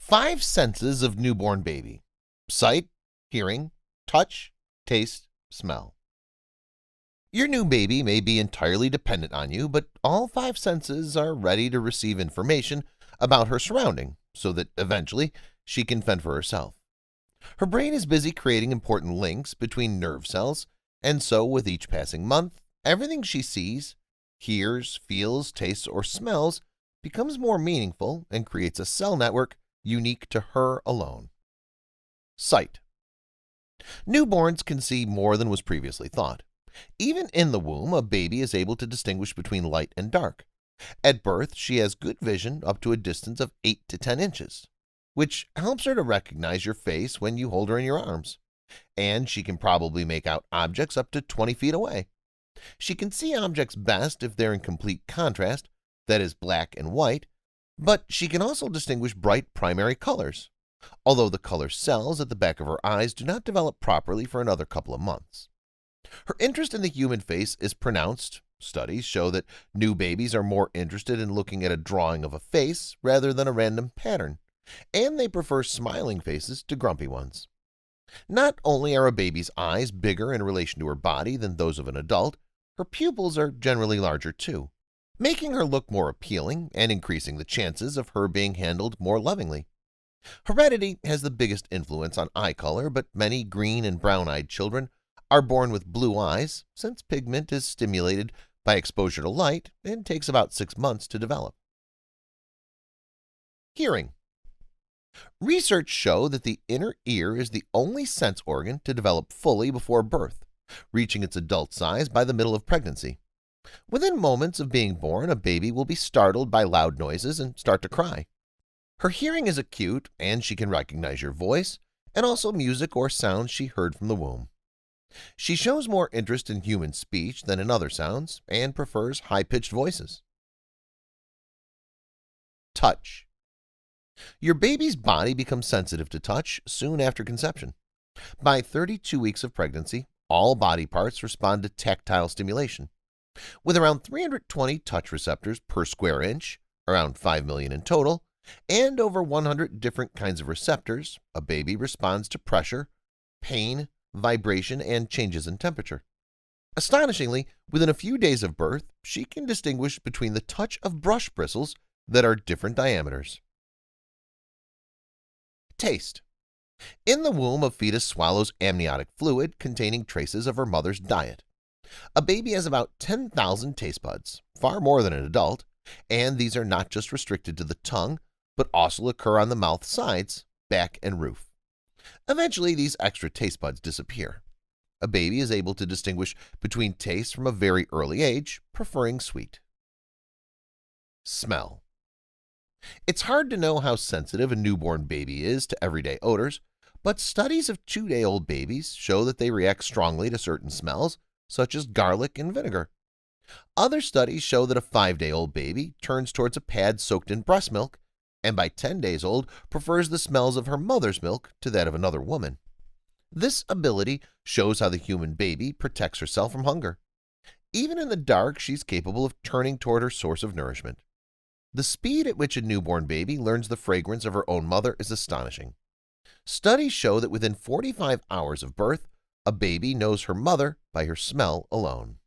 Five senses of newborn baby: sight, hearing, touch, taste, smell. Your new baby may be entirely dependent on you, but all five senses are ready to receive information about her surrounding so that eventually she can fend for herself. Her brain is busy creating important links between nerve cells, and so with each passing month, everything she sees, hears, feels, tastes, or smells becomes more meaningful and creates a cell network unique to her alone. Sight. Newborns can see more than was previously thought. Even in the womb, a baby is able to distinguish between light and dark. At birth, she has good vision up to a distance of 8 to 10 inches, which helps her to recognize your face when you hold her in your arms. And she can probably make out objects up to 20 feet away. She can see objects best if they're in complete contrast, that is, black and white, but she can also distinguish bright primary colors, although the color cells at the back of her eyes do not develop properly for another couple of months. Her interest in the human face is pronounced. Studies show that new babies are more interested in looking at a drawing of a face rather than a random pattern, and they prefer smiling faces to grumpy ones. Not only are a baby's eyes bigger in relation to her body than those of an adult, her pupils are generally larger too, making her look more appealing and increasing the chances of her being handled more lovingly. Heredity has the biggest influence on eye color, but many green and brown-eyed children are born with blue eyes since pigment is stimulated by exposure to light and takes about 6 months to develop. Hearing. Research show that the inner ear is the only sense organ to develop fully before birth, reaching its adult size by the middle of pregnancy. Within moments of being born, a baby will be startled by loud noises and start to cry. Her hearing is acute, and she can recognize your voice and also music or sounds she heard from the womb. She shows more interest in human speech than in other sounds and prefers high-pitched voices. Touch. Your baby's body becomes sensitive to touch soon after conception. By 32 weeks of pregnancy, all body parts respond to tactile stimulation. With around 320 touch receptors per square inch, around 5 million in total, and over 100 different kinds of receptors, a baby responds to pressure, pain, vibration, and changes in temperature. Astonishingly, within a few days of birth, she can distinguish between the touch of brush bristles that are different diameters. Taste. In the womb, a fetus swallows amniotic fluid containing traces of her mother's diet. A baby has about 10,000 taste buds, far more than an adult, and these are not just restricted to the tongue, but also occur on the mouth sides, back, and roof. Eventually, these extra taste buds disappear. A baby is able to distinguish between tastes from a very early age, preferring sweet. Smell. It's hard to know how sensitive a newborn baby is to everyday odors, but studies of 2-day-old babies show that they react strongly to certain smells, such as garlic and vinegar. Other studies show that a 5-day-old baby turns towards a pad soaked in breast milk, and by 10 days old prefers the smells of her mother's milk to that of another woman. This ability shows how the human baby protects herself from hunger. Even in the dark, she's capable of turning toward her source of nourishment. The speed at which a newborn baby learns the fragrance of her own mother is astonishing. Studies show that within 45 hours of birth, a baby knows her mother by her smell alone.